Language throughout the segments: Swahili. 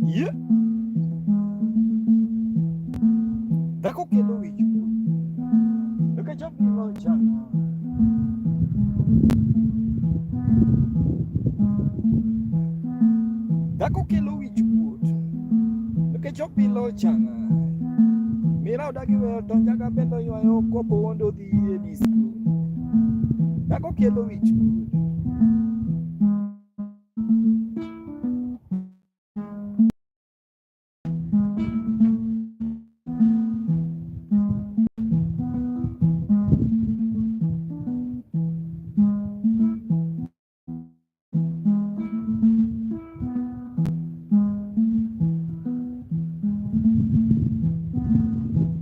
Yeah. Dako kelo ichu. Look at your below chana. Dako kelo ichu. Look at your below chana. Mira udagi we tonjaga bendo yo kopo wondo di disco. Dako kelo ichu.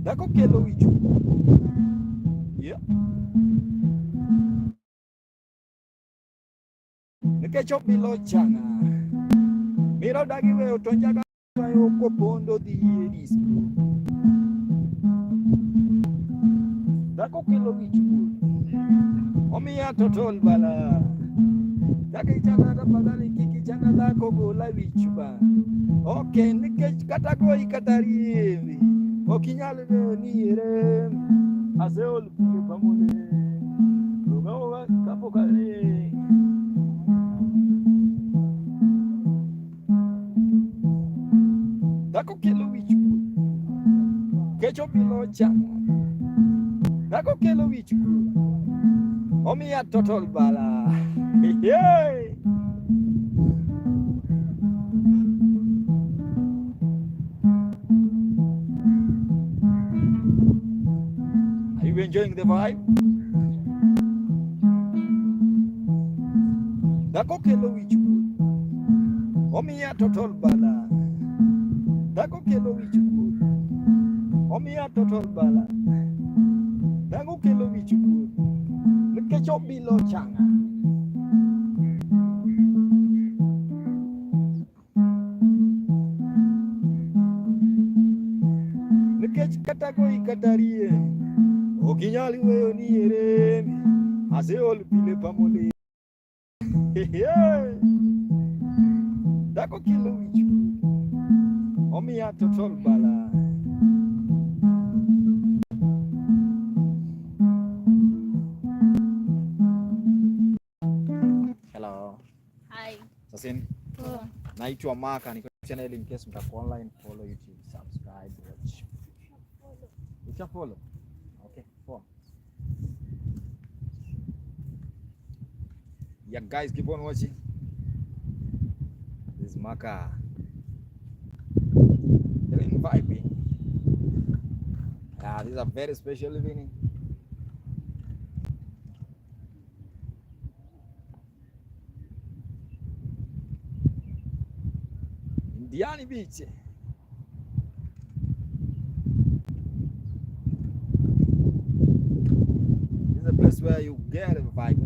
Dako kelo ichu. Yeah. Look at your below chana. Mira udagi we tonjaga yo kopo wondo di disco. Dako kelo ichu. Omi ya totol bala. Daki chana da badali kiki chana da kogo la wichuba. Okay, nike katago ikatari. Okinyale ni ere. Azeol pile pamole. Lugawa kapo kale. Dako kelo wichuba. Kecho bilo chana. Dako kelo wichuba. Omi ya totol bala. Hey. Are you enjoying the vibe? Dako kelo wichuku. Omi ya totol bala. Dako kelo wichuku. Omi ya totol bala. Dako kelo wichuku. Kecho bilo changa. Nikech katago ikatarie. Okinyali weyo ni ere. Azeol pile pamole. Dako kelo wichu. Omi ya totol bala. Hello. Hi. Sasin. Naitwa Maka, niko channel in case mtako online, follow YouTube, subscribe, watch. Ucha follow. Okay, follow. Yeah, guys, keep on watching. This is Maka. Feeling vibing. This is a very special evening. Diani Beach. This is a place where you get a vibe.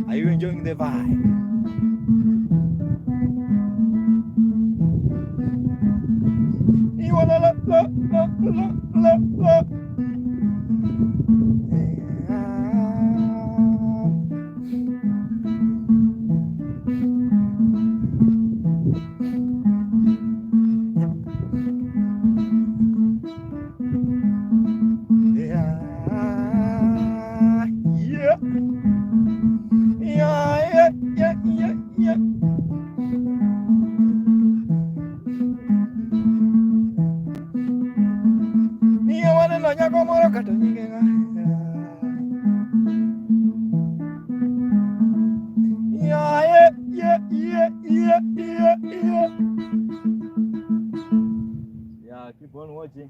Are you enjoying the vibe? You wanna look. Yeah, keep on watching.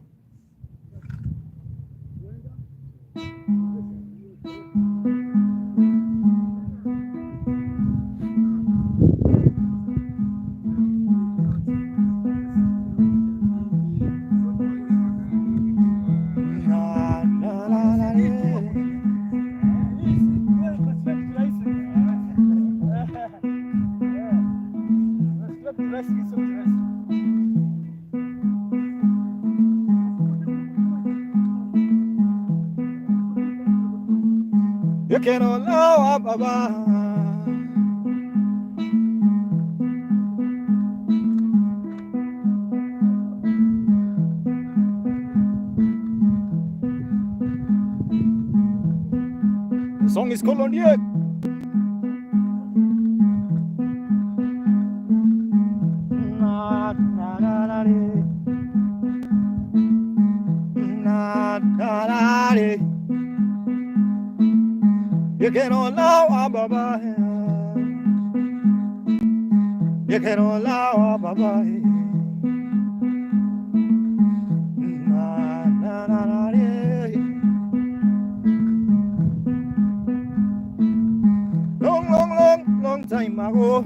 You cannot know Baba. The song is called on you. You cannot allow Baba. You cannot allow Baba. Long time ago,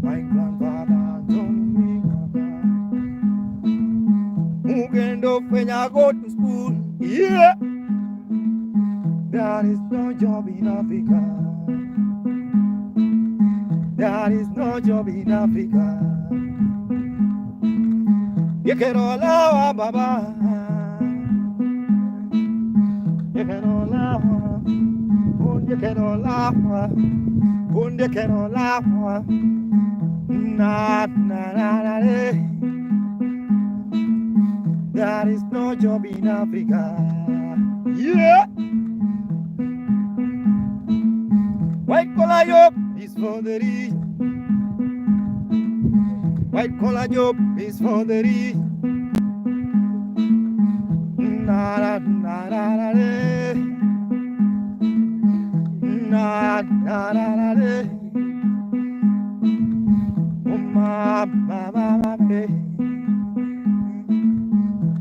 my grandfather told me, who can do when I go to school? Yeah. There is no job in Africa. There is no job in Africa. You can all allow Baba. You can all allow. You can all allow. You can all allow. Na na na na. There is no job in Africa. Yeah. White collar job is for the rich. White collar job is for the rich. Na na na na na. Na na na na na. Oh ma ma ma ma.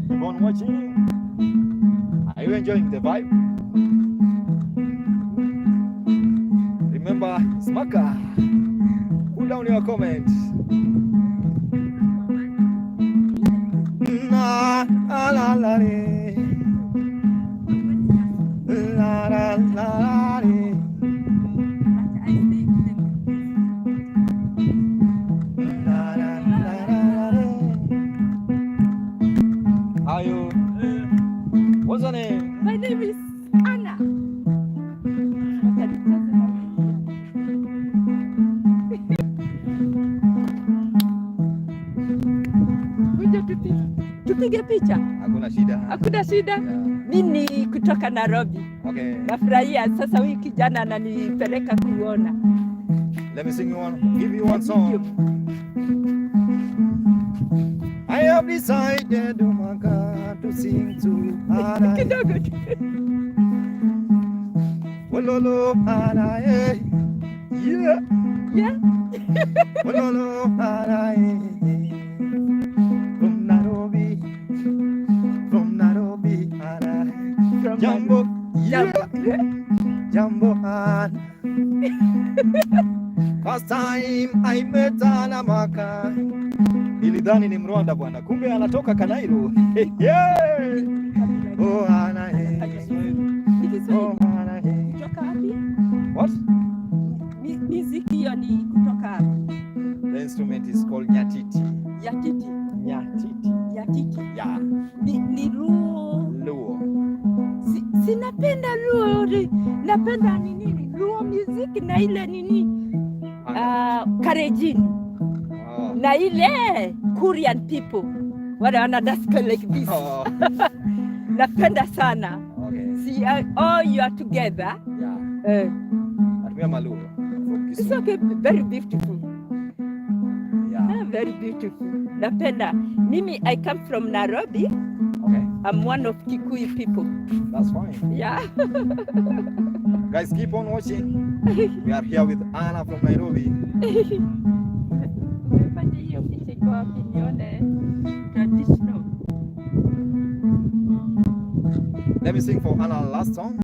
Keep on watching. Are you enjoying the vibe? Maka. Put down your comment. La la la la la la la. How are you? What's your name? My name is Anna. Kuja tupige picha. Hakuna shida. Hakuna shida. Yeah. Mimi kutoka Nairobi. Okay. Nafurahia sasa huyu kijana ananipeleka kuona. Let me sing you one. Give you one song. I have decided, Maka, to sing to Anna. Wololo Anna, eh. Yeah. Yeah. Wololo Anna, eh. From Nairobi, Anna. Jambo, yeah. Jambo, Anna. First time I met Anna Maka. Nilidhani ni Mrwanda bwana, kumbe anatoka Kanairo. Yeah. Oh Anna, eh. Oh Anna, eh. Kutoka wapi? What? Muziki hiyo ni kutoka wapi? The instrument is called nyatiti. Nyatiti. Nyatiti. Nyatiti. Yeah. Ni Luo. Luo. Sinapenda Luo. Napenda nini? Luo music na ile nini? Karejini. Oh. Na ile Korean people. Wale wana dance like this. Oh. Napenda sana. Okay. See, all you are together. Yeah. Atumia Maluo. It's okay, very beautiful. Yeah. Very beautiful. Napenda. Mimi, I come from Nairobi. Okay. I'm one of Kikuyu people. That's fine. Yeah. Guys, keep on watching. We are here with Anna from Nairobi. Fanya hiyo picha iko wapi nione traditional. Let me sing for Anna last song.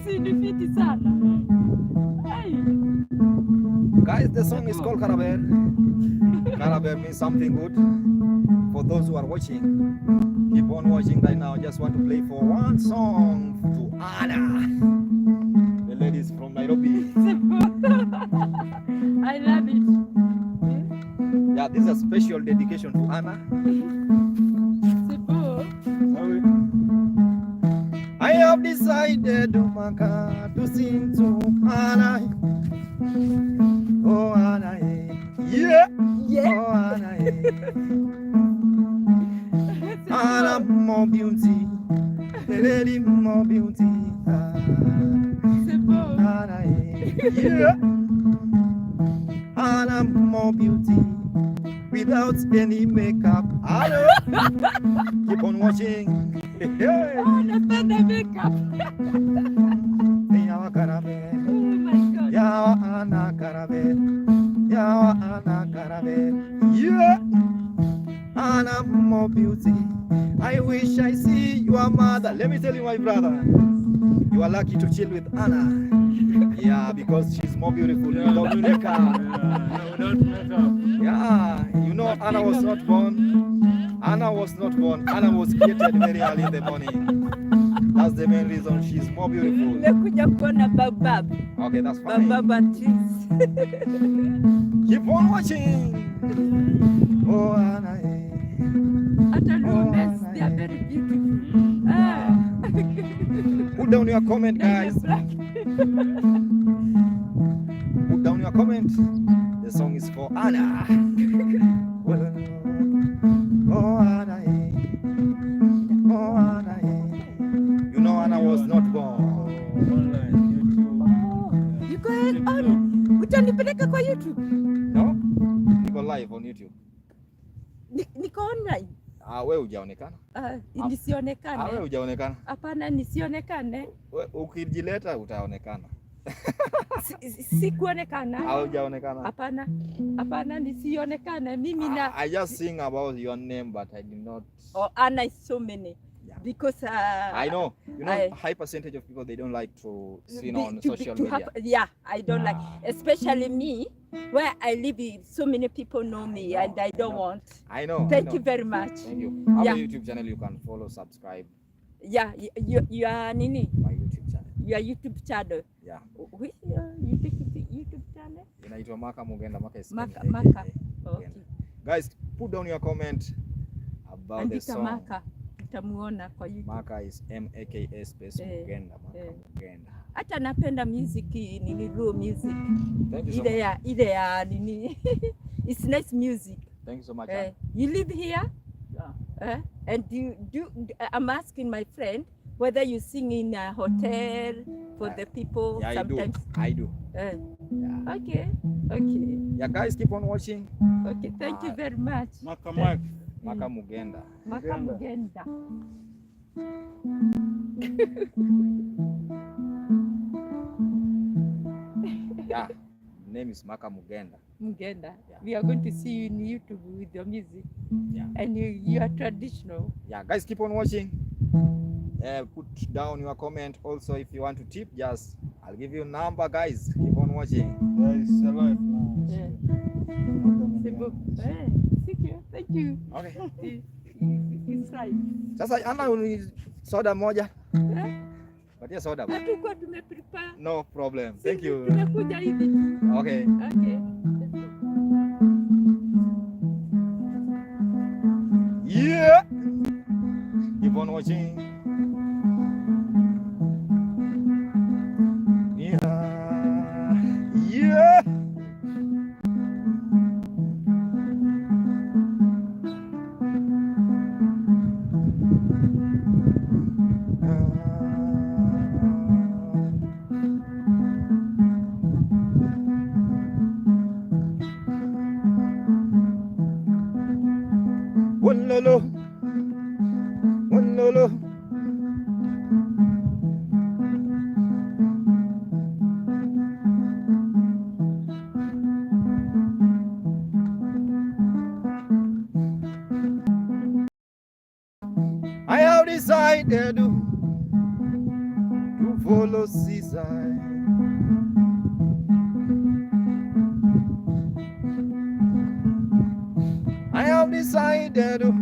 Sinifiti sana. Guys, the song is called Karaber. Karaber means something good. For those who are watching, keep on watching right now. I just want to play for one song to Anna, the ladies from Nairobi. I love it. Yeah, this is a special dedication to Anna. I have decided, Maka, to sing to Anna. Oh Anna, yeah, Yeah. oh Anna, Anna, more beauty, the lady more beauty. Anna, yeah, Anna, more beauty, without any makeup. Hello, keep on watching. Napenda makeup. Yawa Karabe, Oh my God. Yawa Anna Karabe, Yawa Anna Karabe, yeah, Anna more beauty. I wish I see your mother. Let me tell you, my brother, you are lucky to chill with Anna. Yeah, because she's more beautiful without makeup. Yeah, you know Anna was not born. Anna was not born. Anna was created very early in the morning. That's the main reason she's more beautiful. Nimekuja kuona babab. Okay, that's fine. Babab trees. Keep on watching. Oh Anna, Hata Lumes, they are very beautiful. put down your comment, guys. Put down your comment. The song is for Anna. Oh Anna, oh Anna. You know Anna was not born. You go on. Utanipeleka kwa YouTube. No? Niko live on YouTube. Niko online. Wewe hujaonekana? Nisionekane. Wewe hujaonekana? Hapana, nisionekane. Ukijileta utaonekana. Si kuonekana. Haujaonekana? Hapana. Hapana, nisionekane. Mimi na I just sing about your name but I did not. Oh, Anna is so many. because I know. High percentage of people, they don't like to see on social media. I don't like, especially me, where I live. So many people know me, and I don't want. I know. Thank you very much. Thank you. I have a YouTube channel you can follow, subscribe. Yeah, you are Nini. My YouTube channel. Your YouTube channel. Yeah. Which YouTube channel? Inaitwa Maka Mugenda. Maka is Maka. Okay. Guys, put down your comment about the song. Maka. Utamuona kwa YouTube. Maka is MAKA space Mugenda. Maka Mugenda. Hata napenda music nini, raw music. Thank you so much. Ile ya nini. It's nice music. Thank you so much. You live here? Yeah. And I'm asking my friend whether you sing in a hotel for the people. Yeah, sometimes. I do. Yeah. Okay. Yeah, guys, keep on watching. Okay, thank you very much. Maka Mugenda. Maka Mugenda. Yeah, name is Maka Mugenda. Mugenda. Yeah. We are going to see you in YouTube with your music. Yeah. And you are traditional. Yeah, guys, keep on watching. Put down your comment. Also, if you want to tip, just I'll give you a number, guys. Keep on watching. Thank you. Okay. It's right. Sasa ana soda moja. Patia soda. Hatukuwa tumeprepare. No problem. Thank you. Tumekuja hivi. Okay. Yeah. Keep on watching. Yeah. Wololo, wololo. I have decided to follow Caesar. I have decided to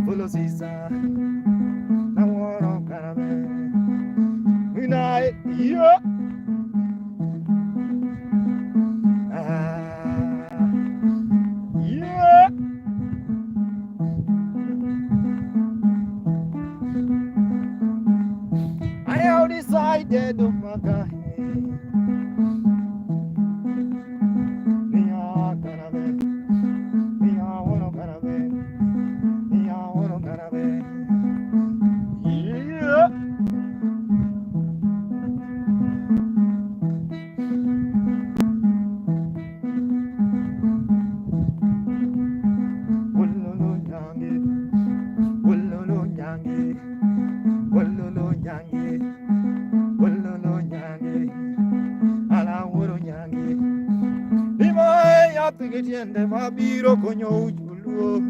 follow Caesar. Now what I'm gonna be when yeah. Yeah. I have decided to Maka. Tiende mabiro konyo ujuluo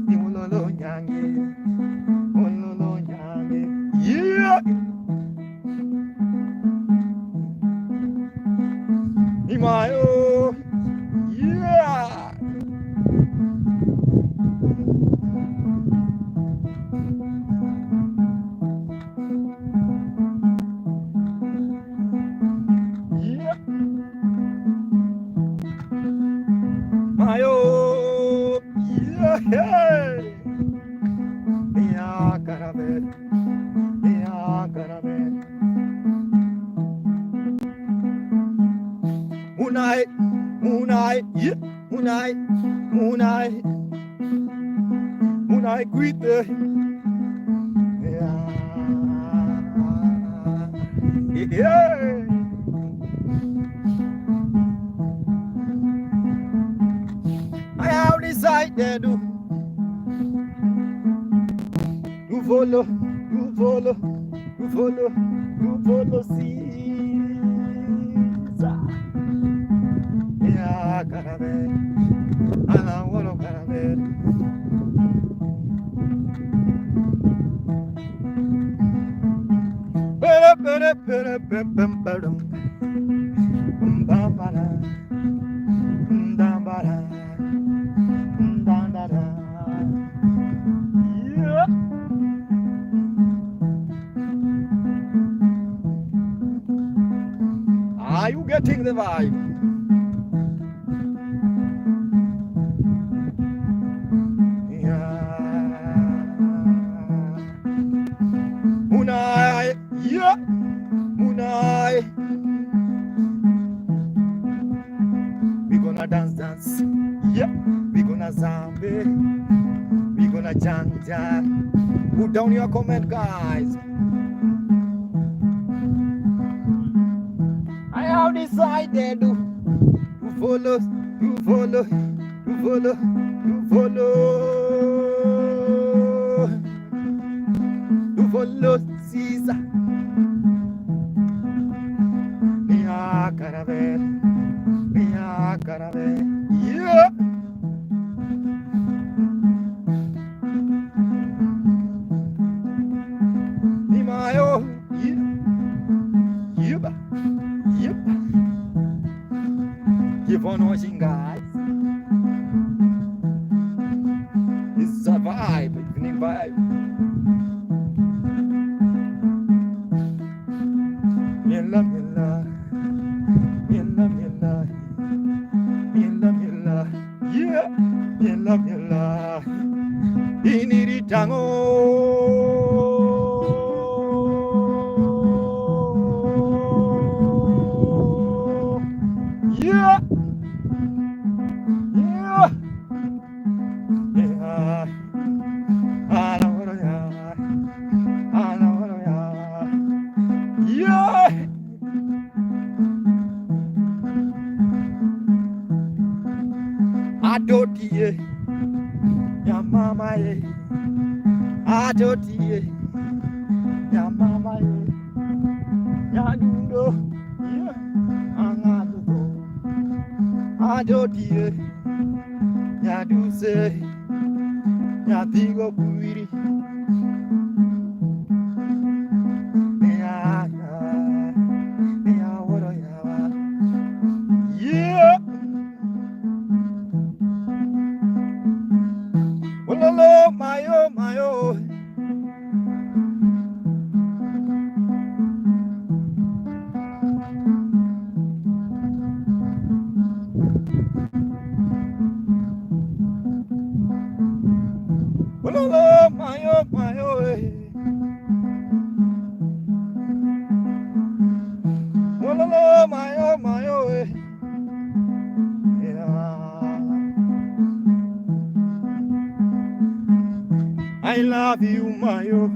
ni ulolo nyange yeah ni mayo yeah Mayo, yeah, yeah, carabel, yeah, carabel. Moonlight, yeah, moonlight, greet the, yeah. I have decided to follow Caesar. Yeah. Caravel, I want to caravel. Yeah. Are you getting the vibe? Munai, yeah, Munai. We gonna dance, yeah. We gonna zombie, we gonna janja. Put down your comment, guys. I have decided to follow, to follow, to follow, to follow, to follow Caesar. Mia caravel, mia caravel, yeah. Mimayo, yeah, yeah, yeah. Keep on watching, guys. It's a vibe, evening vibe. Yella, yella, yella, yella, yella, yella, yeah, yella, yella. Iniritango, yeah, yeah, yeah. I know what I am. I know what I am. Yeah. Adotie, ya mama ye. Adotie, ya mama ye. Ya dundo, yeah. Angadugo. Adotie, ya duse, ya digo kuiri. Yeah. Well, my oh, my oh. Well, my oh, my oh. Well, my oh, my oh. I love you, my oh.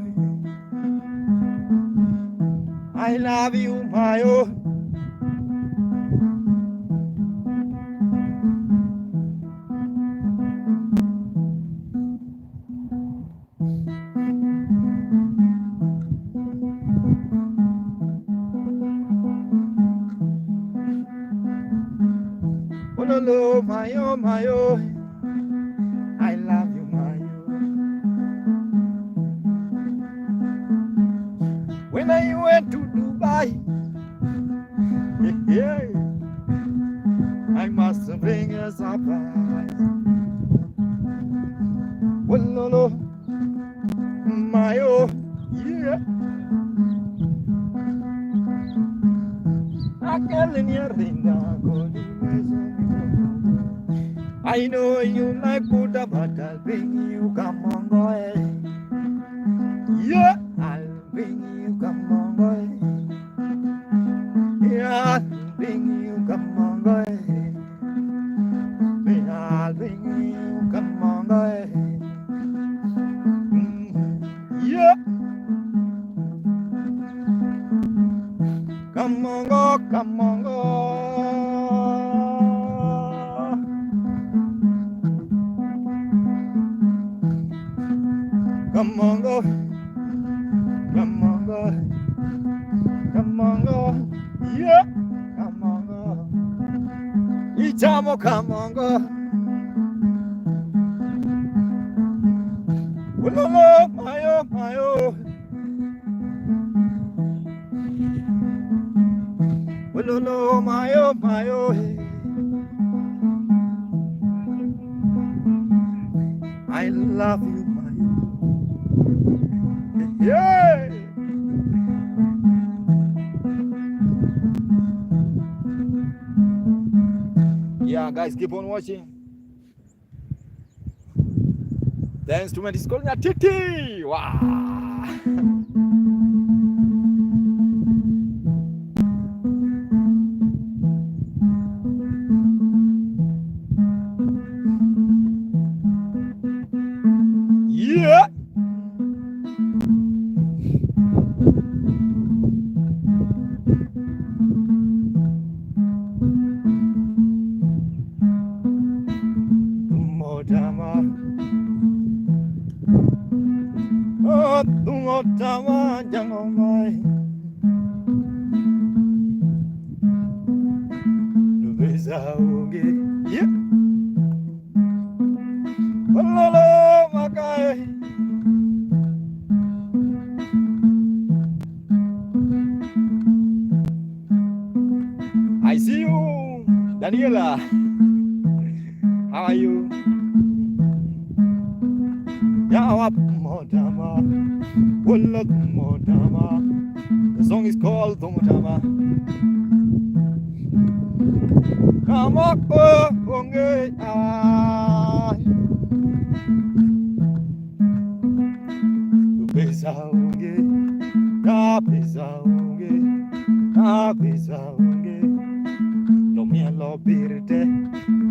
I love you, my oh. Oh, my oh, my oh. I love you, my oh. When I went to Dubai, yeah, I must bring a surprise. Well, no, my oh, yeah. I can't let you ring down. I know you like Buddha, but I'll bring you, come on, boy. Yeah, I'll bring you, come on, boy. Yeah, I'll bring you, come on, boy. Yeah, I'll bring you, come on, boy. Yeah. Come on, go, come on, go. Come on, go. Come on, go. Come on, go. Yeah. Come on, go. It's a Amo kamongo. Ulolo mayo mayo. Ulolo mayo mayo. I love you mayo. Yeah. Yeah, guys, keep on watching. The instrument is called nyatiti. Wow. Yeah. Tungotama jangomai Nubeza uge Yeah Walolo makai I see you Daniela. How are you? Yawap modama Walla Tumotama. The song is called Tumotama. Kamako Unge Pesa Unge Na Pesa Unge Na Pesa Unge No Mielo Birte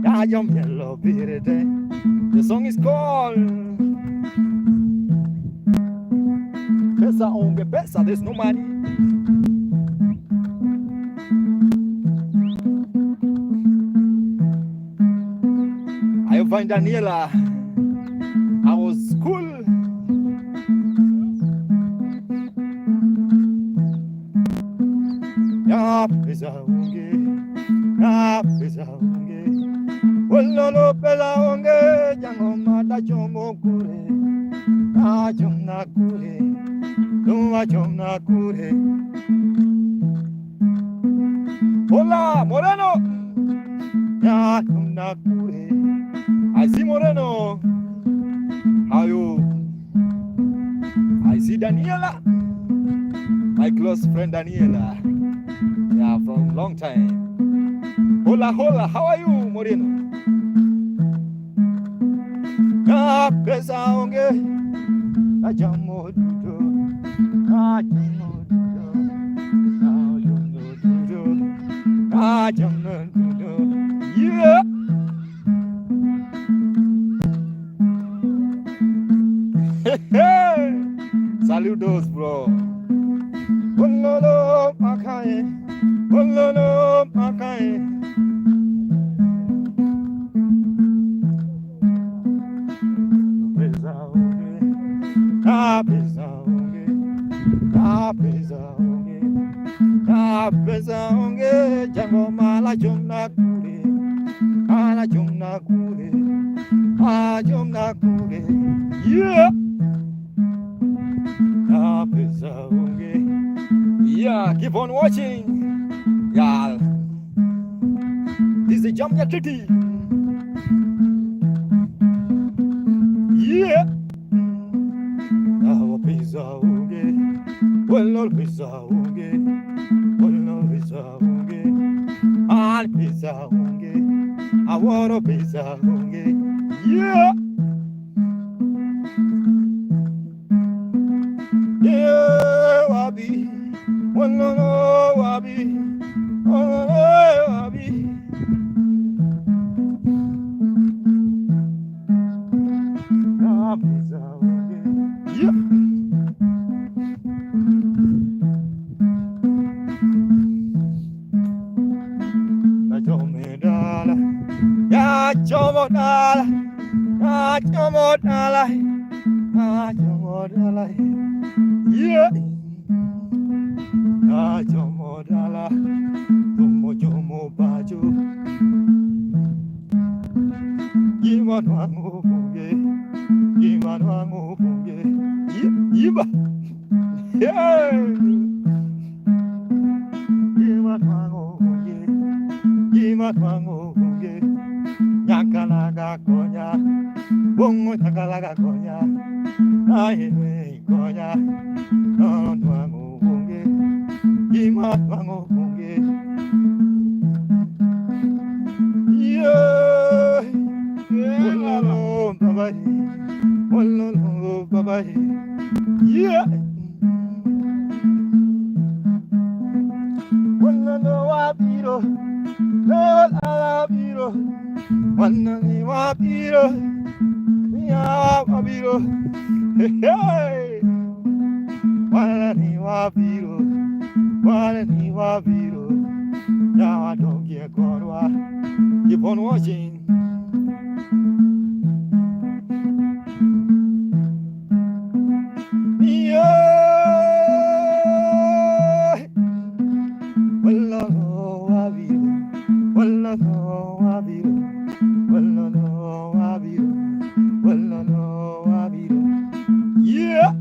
Ya Yo Mielo Birte. The song is called Pesa Unge Pesa. There's no money. I find Daniela. I was cool. Ya Pesa Unge Ya Pesa Unge Wolo Pesa Unge Jango Mata Chomo Kure Na Chomna Kure Numa Chomna Kure. Hola Moreno Ya Chomna Kure. I see Moreno. How you? I see Daniela. My close friend Daniela. Yeah, from long time. Hola, hola. How are you, Moreno? Na Pesa Unge Na Jamo Dudo Na Jamo Dudo Na Jamo Dudo Na Jamo Dudo. Yeah. Hey, saludos, bro. Ololo Makae, Ololo Makae. Pesa Unge, Na Pesa Unge, Na Pesa Unge, Na Pesa Unge. Jango Mala Chomna Kure, Mala Chomna Kure, Mala Chomna Kure. Yeah. Yeah, keep on watching. Yeah. This is Jamnya Titi. Yeah. Our pizza unge. Well, pizza unge. Well, pizza unge. All pizza unge. I want a pizza unge. Yeah. Yeah, wabi. Oh no no wabi, oh no no wabi. Na Pesa Unge, yeah. Na Jomedala, ya Jomodala, ya Jomodala, ya Jomodala, yeah. Na Jomodala, Tomo Jomo Bajo. Imanwangu bunge, Imanwangu bunge, Iba, Imanwangu bunge, Imanwangu bunge, Nyakalaga konya, Bungo nyakalaga konya, Aye konya, Imanwangu bunge, Imanwangu bunge, yeah. Oh, bye-bye. Oh, bye-bye. Yeah. No, wapiro. No, alapiro. Ni wapiro. Ya wapiro. Hey. Ni wapiro. Ni wapiro. Ya don't get caught. Keep on watching. Yeah,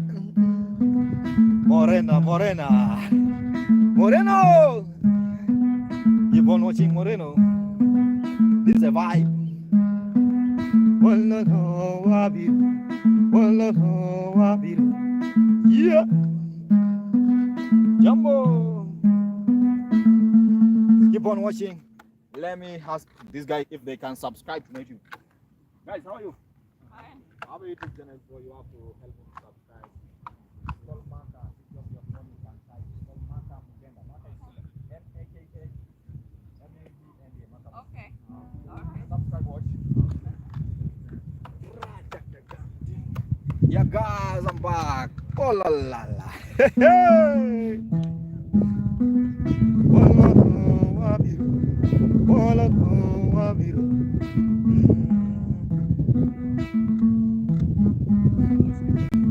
Moreno. Keep on watching Moreno. This is a vibe. Yeah, Jumbo. Keep on watching. Let me ask this guy if they can subscribe to my YouTube. Guys, how are you? Fine. I have a YouTube channel, so you have to help me subscribe. It's called Maka. It's just your phone, you can type. It's called Maka Mugenda. Maka is Makka. Maka. Okay. Okay. Subscribe, watch. Yeah, guys, I'm back. Oh la la la. Hey.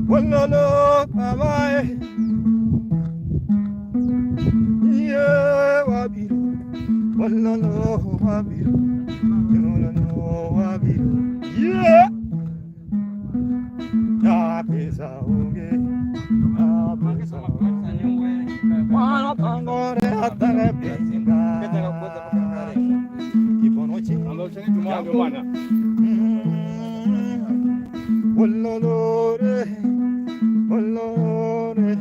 No, bye. Yeah, wabiru. No, wabiru. No, wabiru. Yeah. Ya pesa unge. Ya pesa unge. Mano tangore atare pesinga. Ibono chi. Alo chani juma ndio bana. Ololore. Ololore.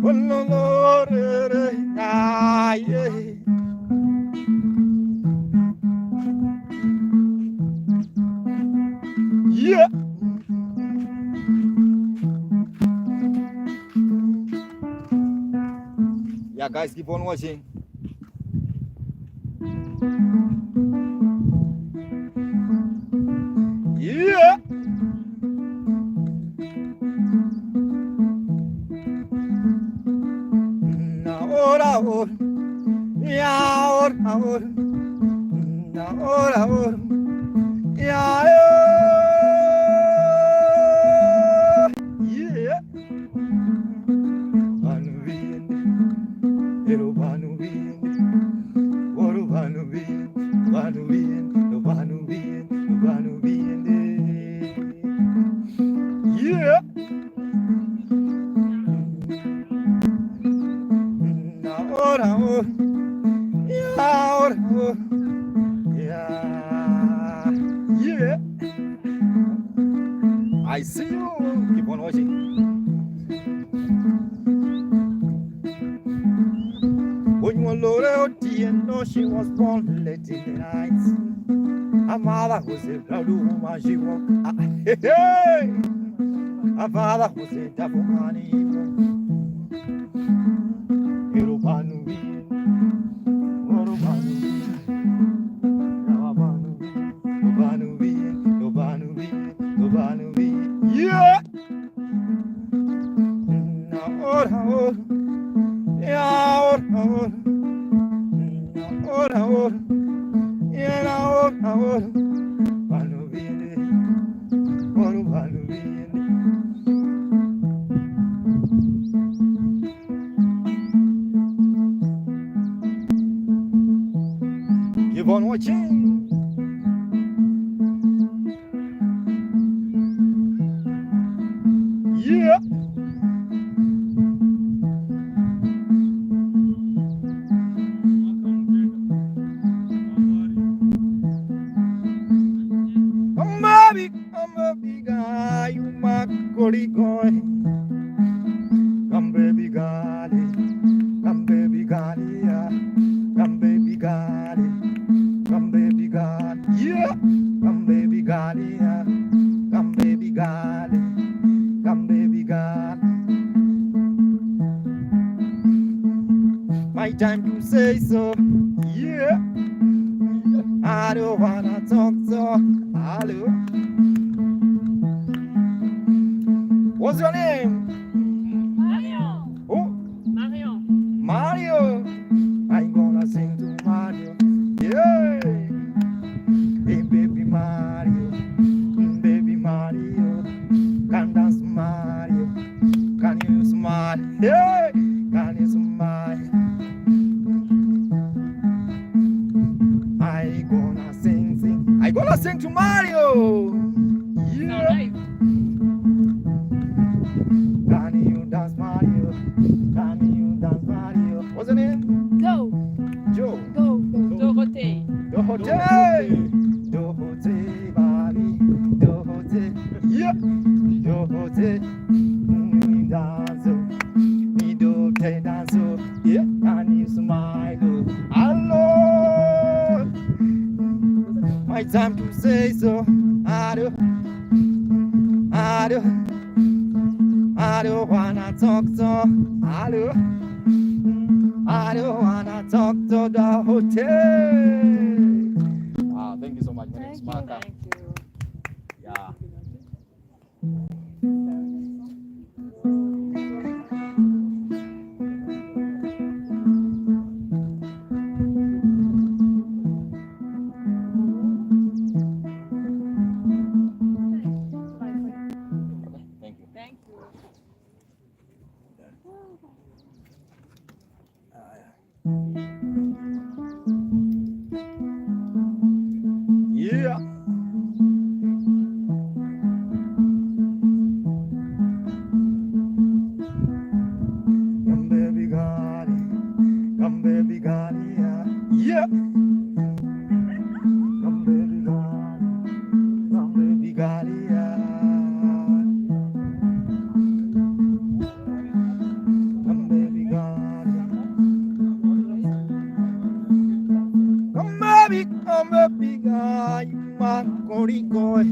Ololore. Aye. Yeah. Yeah, guys, keep on watching. Yeah. Ahora, ahora. Ya, ahora, ahora. Ahora, ahora. Ya, yeah. Banu bien, pero banu bien. Oro banu bien, banu bien, no banu bien, no banu bien. Yeah. Ahora, ahora. Ya, ahora, ahora. Yeah. Yeah. I see you. Keep on watching. When you Lore Otieno, she was born late in the night. Her mother was a proud woman, she walked. Hey, hey. Her father was a devil money. Erobanu, Orobanu, Nobanu, yeah. Ahora, yeah, ahora, yeah, ahora, Banu viene, Banu viene. Yeah. I'm a big guy, you my golly boy. Come baby golly, come baby golly, yeah. Come baby golly, come baby golly, yeah. Come baby golly, yeah. Come baby golly, come baby golly. My time to say so, yeah. I don't wanna talk so. Hello. What's your name? Mario. Oh, Mario. Mario. I'm gonna sing to Mario. Yeah. Hey, baby Mario. Baby Mario. Can dance Mario. Can you smile? Yeah. Can you smile? I gonna sing. I gonna sing to Mario. Yeah. Alright. Can you dance Mario? Can you dance Mario? What's your name? Go, Joe. go, go. Dorothée. Dorothée. Dorothée, Bobby. Dorothée. Yeah. Dorothée. Me dance. Me do te dance. Yeah. Can you smile? Hello. My time to say so. I don't wanna talk to. I don't wanna talk to the hotel. Thank you so much. My name is Maka. Thank you. Yeah. Thank you. Thank you. Yeah. Come baby golly, come baby golly, yeah. Yeah. Come baby golly, yeah. Come baby golly. Come baby guy, my golly boy.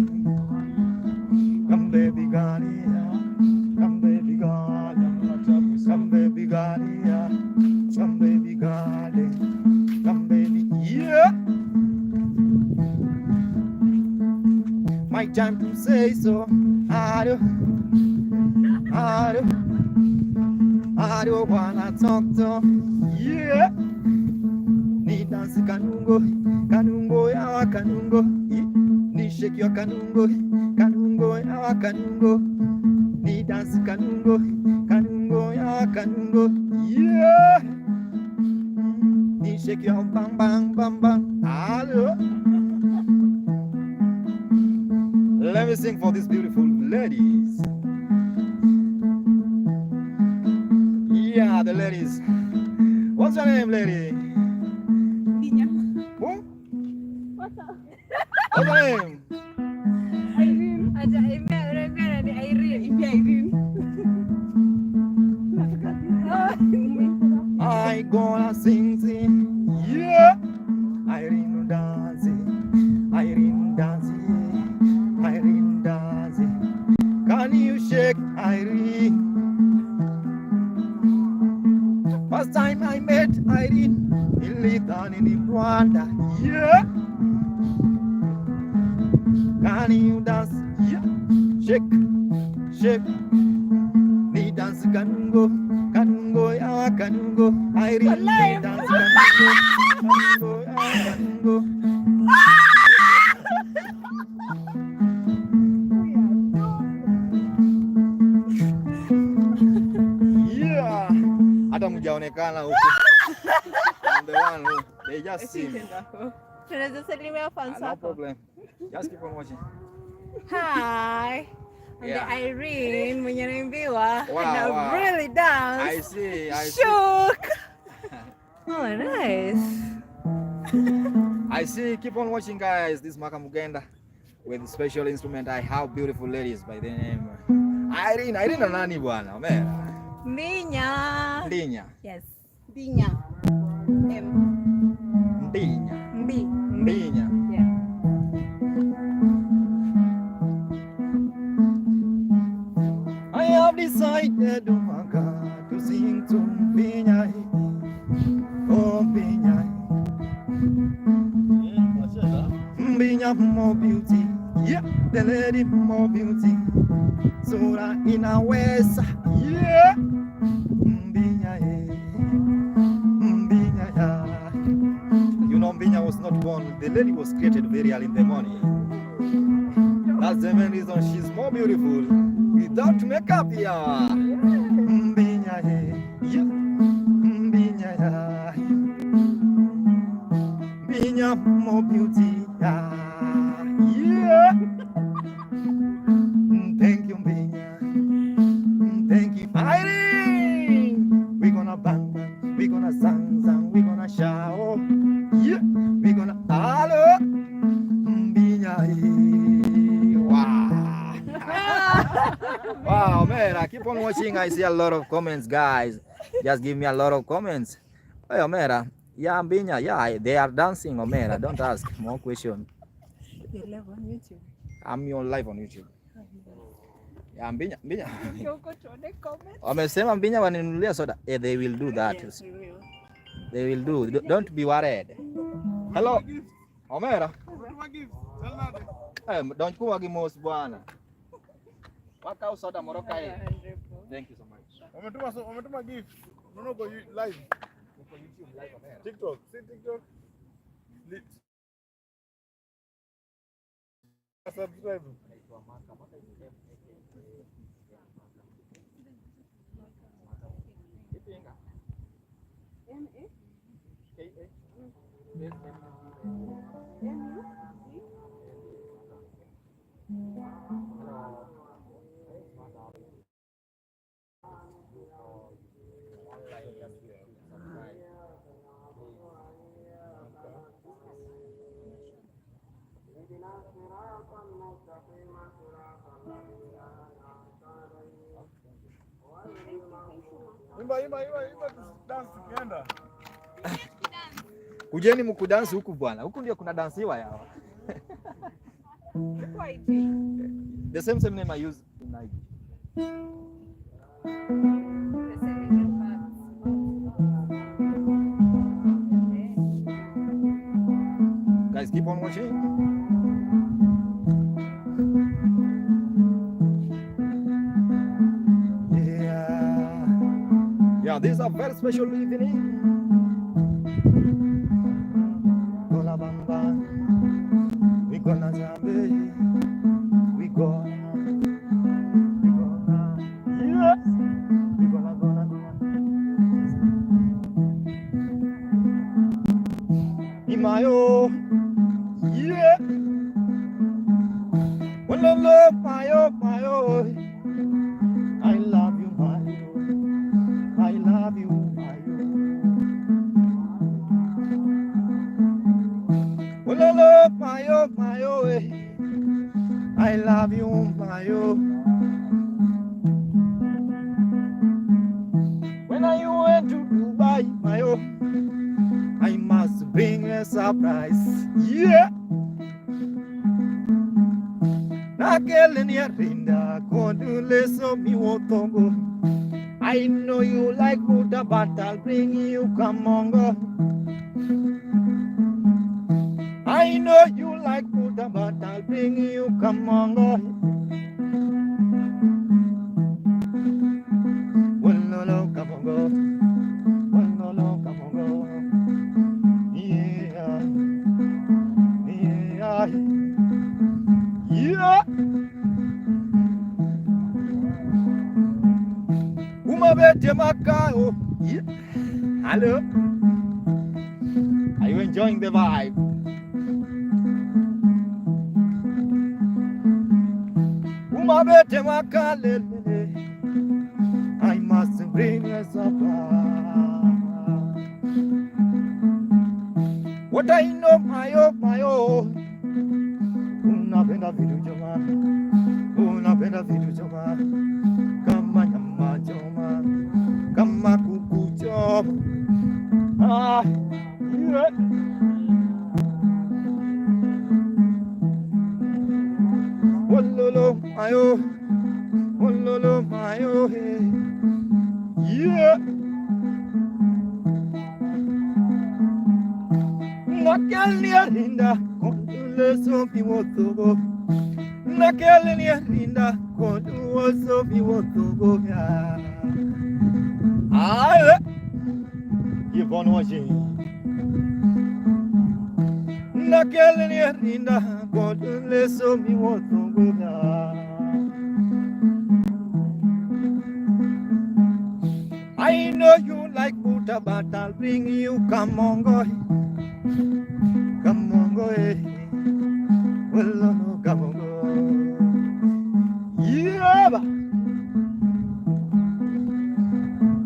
Come baby golly, yeah. Come baby golly. Come baby golly, yeah. Come baby golly. Come baby, yeah. My time to say so. I don't wanna talk to. Yeah. Ni dance kanungo, kanungo ya kanungo. Ni shake your kanungo, kanungo ya kanungo. Ni dance kanungo, kanungo ya kanungo. Yeah. Ni shake your bang bang bang bang. Hello. Let me sing for these beautiful ladies. Yeah, the ladies. What's your name, lady? Who? What's up? What's your name? Irene. Irene. Irene. I gonna sing. Yeah. Irene dancing. Irene dancing. Irene dancing. Can you shake Irene? First time I met Irene in Lithuania, in Rwanda. Yeah. Can you dance? Yeah. Shake, shake. Ni dance kanungo, kanungo ya kanungo. Irene ni dance kanungo, kanungo ya kanungo. Yeah. Hata mjaonekana huko. I'm the one who they just see me. Tunaweza salimia fans No wako. problem. Just keep on watching. Hi. And Irene, when you're in Biwa, Wow. really danced. I see. Shook. Oh, nice. I see. Keep on watching, guys. This Maka Mugenda with special instrument. I have beautiful ladies by the name Irene. Irene nani bwana? Omera. Ndinya. Yes. Dinya. Ndinya. Ndinya. Yeah. I have decided, oh my God, to sing to Ndinya. Oh, Ndinya. Ndinya more beauty. Yeah, the lady more beauty. Sura inaweza. Yeah. Ndinya. Ndinya. You know, Ndinya was not born. The lady was created very early in the morning. That's the main reason she's more beautiful without makeup. Yeah. Ndinya. Yeah. Ndinya. Ndinya more beauty. Yeah. Thank you, Ndinya. Thank you, Irene. We're gonna bang bang, we're gonna sang sang, we're gonna shout. Yeah, we're gonna hello. Ndinya. Wow. Wow, man, I keep on watching. I see a lot of comments, guys. Just give me a lot of comments. Hey, Omera. Yeah, Ndinya. Yeah, they are dancing, Omera. Don't ask more questions. You're live on YouTube. I'm on live on YouTube. Yeah, Ndinya. Comment. Wamesema Ndinya waninunulia soda. Yeah, they will do that. Yes, we will. They will do. Don't be worried. Hello. Omera. Don't kuwa gimos bwana. Waka soda moroka hii. Thank you so much. Wametuma gift. Unaona uko live. Uko YouTube live Omera. TikTok. Si TikTok. Lit. Subscribe. Imba dance tukienda. Kujeni mkudansi huku bwana. Huku ndio kuna dansiwa yawa. The same name I use in Nigeria. Guys, keep on watching. Yeah, this is a very special evening. We gonna Zambi. We gonna. Yeah. We gonna. Imayo. Yeah. Well, love, Mayo. I love you, Mayo. I love you, Mayo. Well, love, Mayo. I love you, Mayo. When I went to Dubai, Mayo, I must bring a surprise. Yeah. Rinda kondule so mi wotongo. I know you like Buddha, but I'll bring you kamongo. I know you like Buddha, but I'll bring you kamongo. Wololo kamongo. Wololo kamongo. Yeah. Yeah. Umabete Maka. Oh, yeah. Hello. Are you enjoying the vibe? Mabete Maka, I must bring a supper. What I know, my own. Unapenda vitu choma, unapenda vitu choma, kama nyama choma, kama kuku choma. Ah, yeah. Ololo mayo, ololo mayo, hey, yeah. Nakali linda, konule sofi wotogo. Nakali linda, konule sofi wotogo ya. Ah, keep on watching. Nakali linda, konule sofi wotogo ya. I know you like butter, but I'll bring you kamongo. Kamongo, well, no, kamongo. Yeah,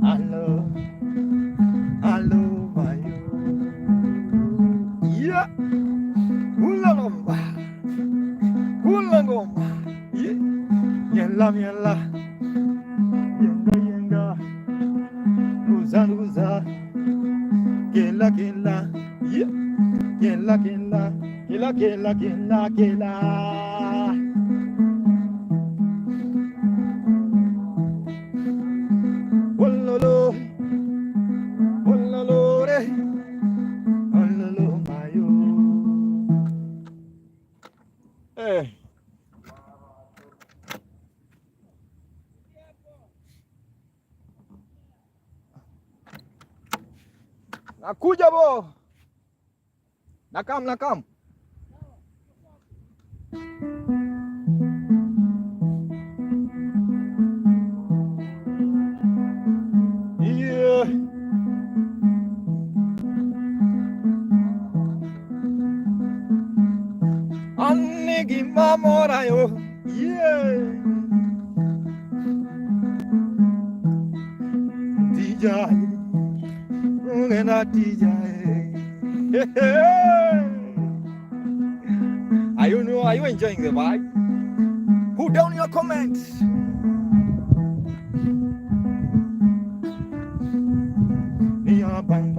hello, my yeah, ulangomba, yeah, yella, yenga, uza, kela, yeah. Kela. Ololo, re. Ololo, mayo. Eh. Nakuja bo. Nakam. Yeah. Annigi mamora yo. Yeah. DJ. Ungena DJ. Are you enjoying the vibe? Put down your comments. Niya bang.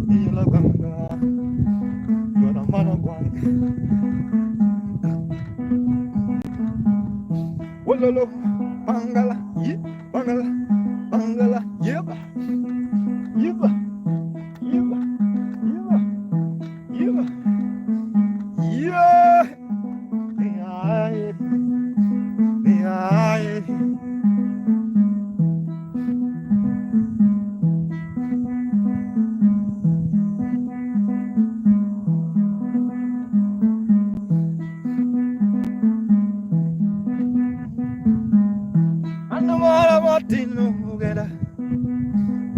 Niya bang. Gonna mano guang. Wololo, bangala, yeba.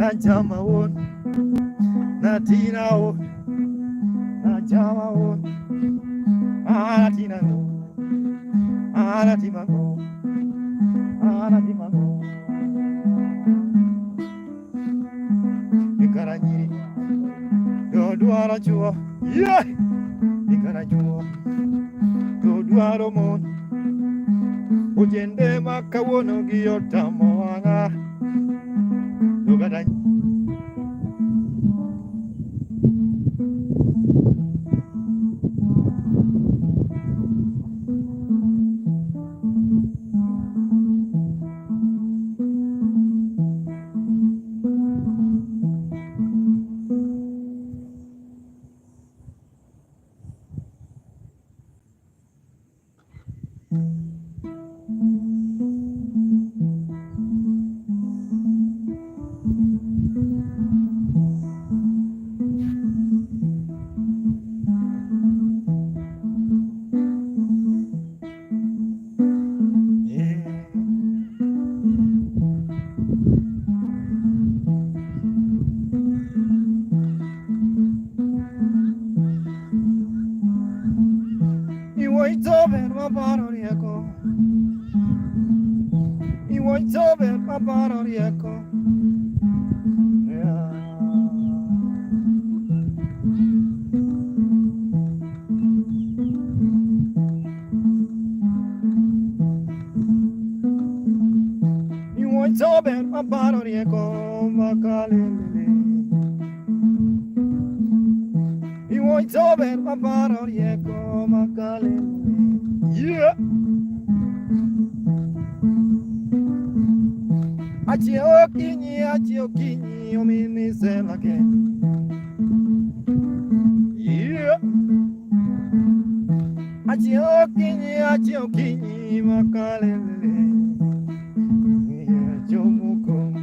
Najama won, Natina won, Najama won, Natina won, Natima won, Natima won. Ikaranyiri, Yoduara chua, yeah. Ikaranyua, Yoduara mon, Ujende Maka wono giyota moanga. Yogadany. want to be my parodiaco. You want to be my parodiaco. You want to be my parodiaco, Maka. You want to be my parodiaco, Maka. Yeah. Achiokinyi, ominisela ke. Yeah. Achiokinyi, makalele. Yeah, chomukongo.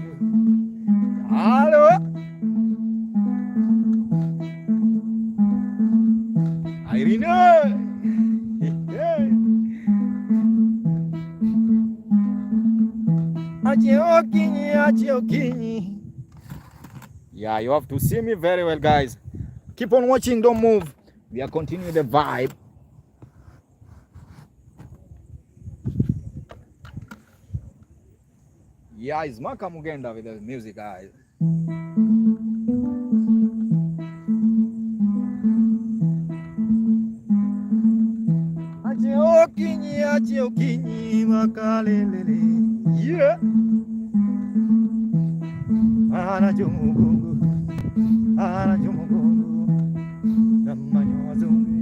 Hello. Irene. Hey. Achiokinyi. Yeah, you have to see me very well, guys. Keep on watching, don't move. We are continuing the vibe. Yeah, it's Maka Mugenda with the music, guys. Achiokinyi, makalele. Yeah. Ana jomugongo, namanyo wazombe,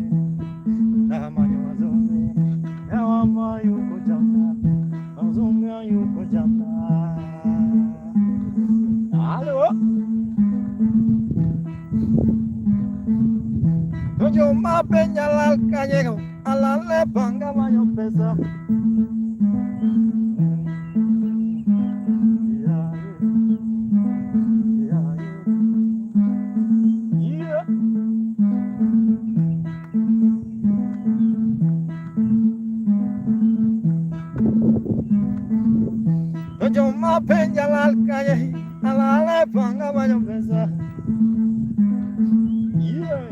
yawama yuko jamna, wazombe yuko jamna. Halo, tojo mapenya lalkanyego, alale panga manyo pesa. Yo ma peña la calle, a la panga baño pesa. Yeah.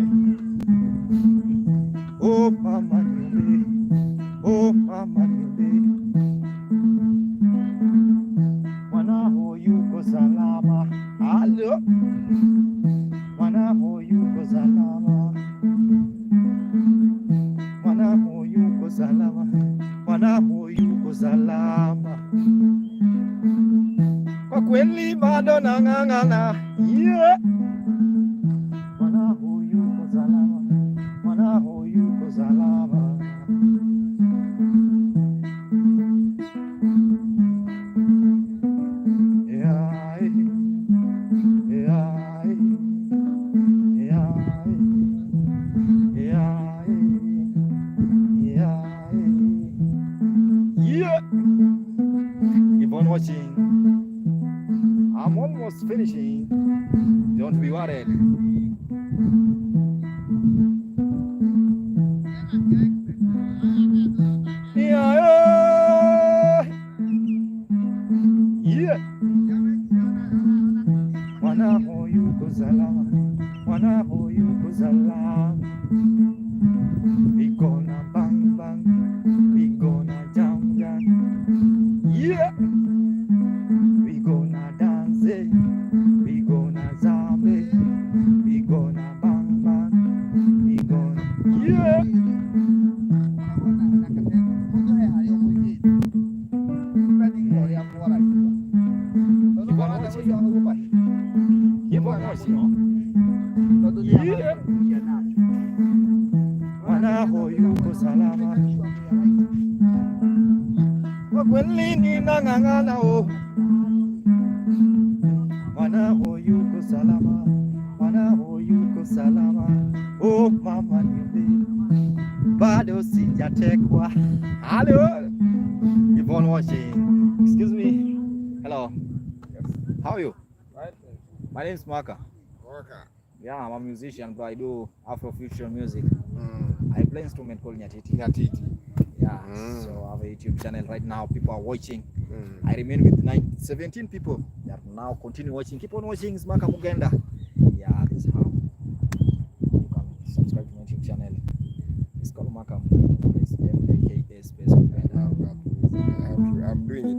Oh mama nyumbi, oh mama nyumbi. Mwanao yuko salama. Halo. Mwanao yuko salama. Mwanao yuko salama. Mwanao yuko salama. Kwa kweli bado nang'ang'ana. Yeah. Mwanao yuko salama. Mwanao yuko salama. Yeah. Yeah. Yeah. Yeah. Yeah. Yeah. Keep on watching. I'm almost finishing. Don't be worried. Yeah. Yeah. Mwanao yuko salama. Mwanao yuko salama. We gonna bang bang. We gonna jam jam. Yeah. We gonna dance. We gonna zombie. We gonna bang bang. We gonna yeah. Yeah. Mwanao yuko salama. Kwa kweli ninang'ang'ana oh. Mwanao yuko salama. Mwanao yuko salama. Oh mama nyumbi. Bado sijatekwa. Hello. Keep on watching. Excuse me. Hello. Yes. How are you? Right. My name is Maka. Maka. Yeah, I'm a musician, but I do Afrofusion music. I play instrument called nyatiti. Nyatiti. Yeah, so I have a YouTube channel right now. People are watching. I remain with 17 people. They are now continue watching. Keep on watching. It's Maka Mugenda. Yeah, this is how you can subscribe to my YouTube channel. It's called Maka.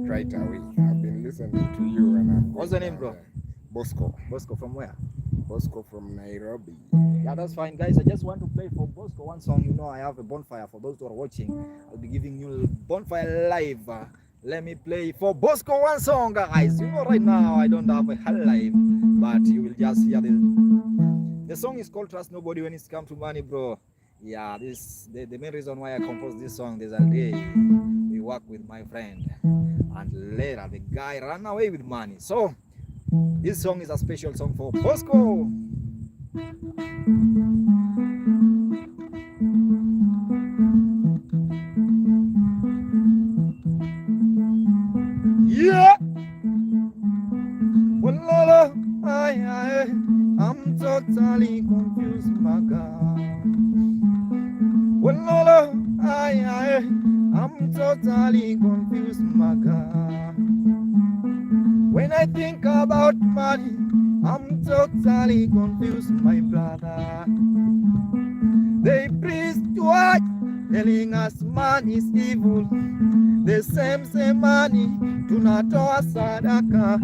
right away. I've been listening to you and I'm What's your name, bro? Bosco. Bosco from where? Bosco from Nairobi. Yeah, that's fine, guys. I just want to play for Bosco one song. You know, I have a bonfire for those who are watching. I'll be giving you bonfire live. Let me play for Bosco one song, guys. You know, right now I don't have a hell live, but you will just hear the song is called Trust Nobody When It's Come to Money, bro. Yeah, this the main reason why I composed this song. There's a day we work with my friend, and later the guy ran away with money. So this song is a special song for Bosco. Yeah. Well, I'm totally confused, Maka. Well, I'm totally confused, Maka. When I think about money, I'm totally confused, my brother. They preach to us, telling us money is evil. The same money, tunatoa sadaka.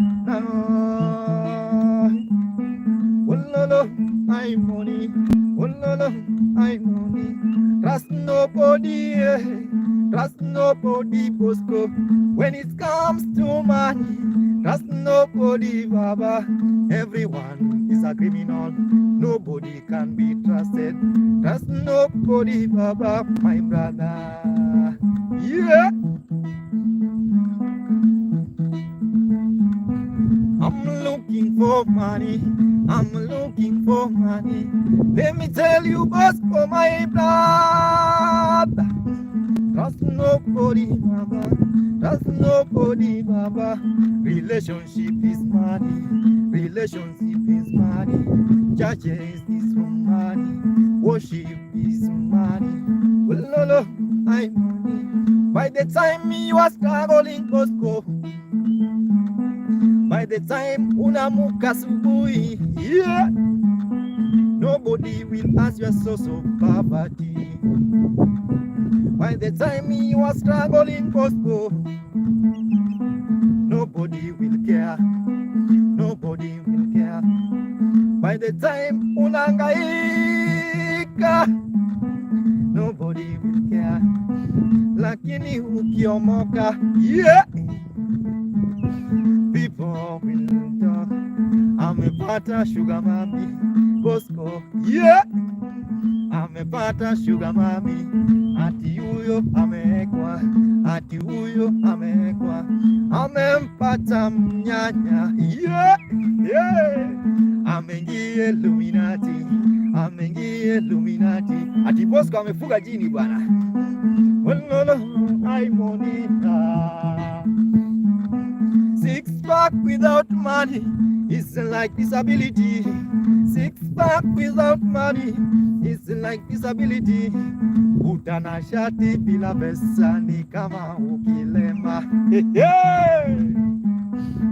Ololo, I money. Ololo, I money. Trust nobody, trust nobody, Bosco. When it comes to money, trust nobody, Baba. Everyone is a criminal. Nobody can be trusted. Trust nobody, Baba, my brother. Yeah. I'm looking for money. I'm looking for money. Let me tell you, Bosco, my brother. Trust nobody, Baba. Trust nobody, Baba. Relationship is money. Relationship is money. Churches is from money. Worship is money. Well, I money. By the time you are struggling, Bosco. By the time unamuka subuhi, yeah, nobody will ask your source of poverty. By the time you are struggling, Bosco, nobody will care. Nobody will care. By the time unangaika, nobody will care. Lakini ukiomoka, yeah, people will talk. Amepata sugar mami, Bosco, yeah. Amepata sugar mami, ati huyo amewekwa, ati huyo amewekwa. Amempata mnyanya, yeah, yeah. Amengie Illuminati, amengie Illuminati. Ati Bosco amefuga jini bwana. Well, no, I Monica. Six pack without money is like disability. Six pack without money is like disability. Utanashati bila pesa ni kama ukilema.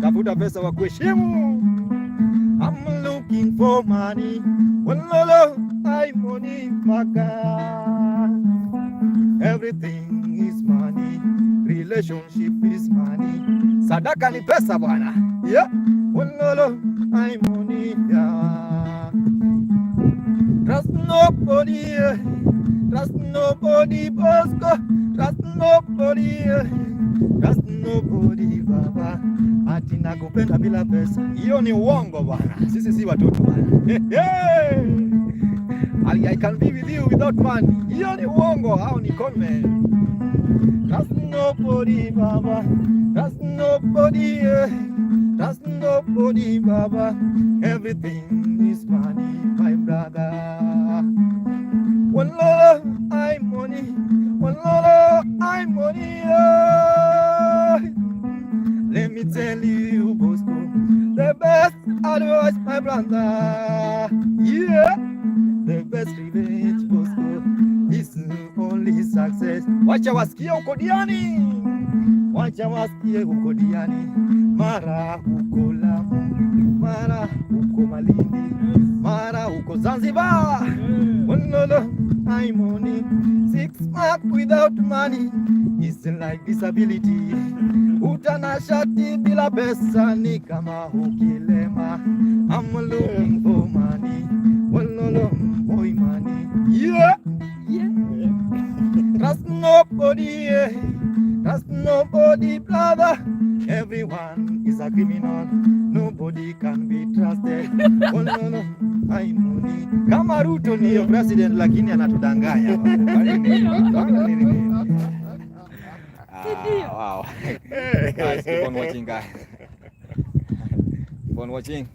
Tafuta pesa wa kuheshimu. I'm looking for money. Well, I money, Maka. Everything is money. Relationship is money. Sadaka ni pesa bwana. Yeah. Well, I money. Yeah. Trust nobody. Trust nobody, Bosco. Trust nobody. Trust nobody, Baba. Ati nakupenda bila pesa. Hiyo ni uongo bwana. Sisi si watoto bwana. I can be with you without money. Hiyo ni uongo. Hao ni conmen. Trust nobody, Baba. Trust nobody. Trust nobody, Baba. Everything is money, my brother. One Lord, I'm money. One Lord, I'm money. Let me tell you, Bosco, the best advice, my brother. Yeah, the best revenge, Bosco, is only success. Wacha wasikie huko Diani, wacha wasikie huko Diani, mara huko Lamu, mara huko Malindi, mara huko Zanzibar. Lolo, my money. 6 months without money is like disability. Utanashati bila pesa ni kama ukilema. I'm looking for money, walolo boy money. Yeah, trust nobody, trust nobody, brother. Everyone is a criminal. Nobody can be trusted. Walolo my money. Kama Ruto ni president lakini anatudanganya. Wow. Guys, keep on watching, guys. Keep on watching.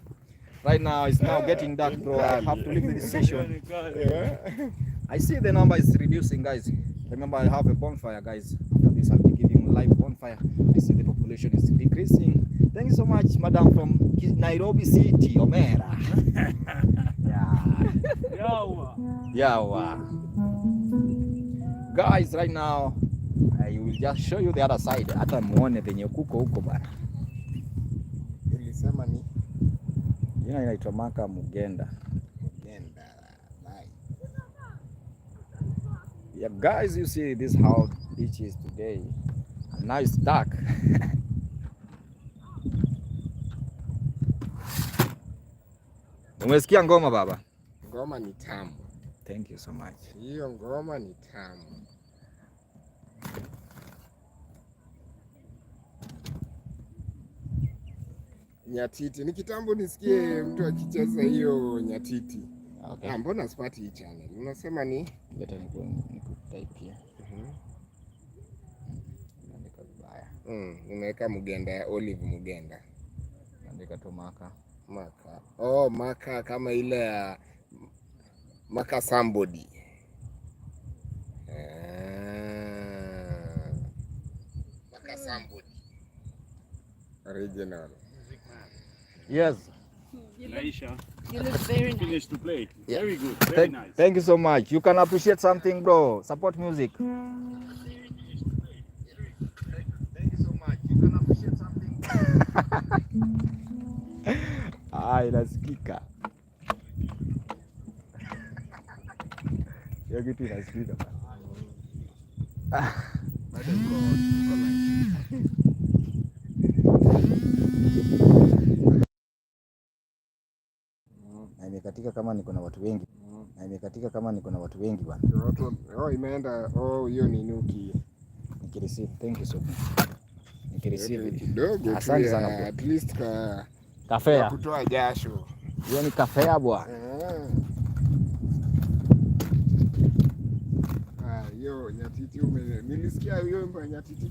Right now, it's now getting dark, bro. I have to leave this session. I see the number is reducing, guys. Remember, I have a bonfire, guys. After this, I'll be giving live bonfire. I see the population is decreasing. Thank you so much, madam, from Nairobi City, Omera. Yawa. Guys, right now, I will just show you the other side. Hata muone penye kuko huko bana. Ulisema ni Jina inaitwa Maka Mugenda. Bye. Yeah, guys, you see this how beach is today. And now it's dark. Umesikia ngoma baba? Ngoma ni tamu. Thank you so much. Hiyo ngoma ni tamu. Nyatiti. Ni kitambo nisikie mtu akicheza hiyo nyatiti. Okay. Mbona sipati hii channel? Unasema ni? Leta nikutype. Andika vibaya. Nimeweka Mugenda, Olive Mugenda. Andika tu Maka. Maka. Oh, Maka kama ile ya Maka somebody. Maka somebody. Original. Yes. Laisha, You look very nice. finished to play. Yeah. Very good, very nice. Thank you so much. You can appreciate something, bro. Support music. Thank you so much. You can appreciate something. Inasikika. Hiyo kitu inasikika. Na imekatika kama niko na watu wengi. Bwana. Imeenda. Hiyo ni nuki. Nikireceive. Thank you so much. Nikireceive kidogo. Asante sana bro. At least Kafea. kutoa jasho. Hiyo ni kafea bwana. Hiyo nyatiti nilisikia hiyo nyatiti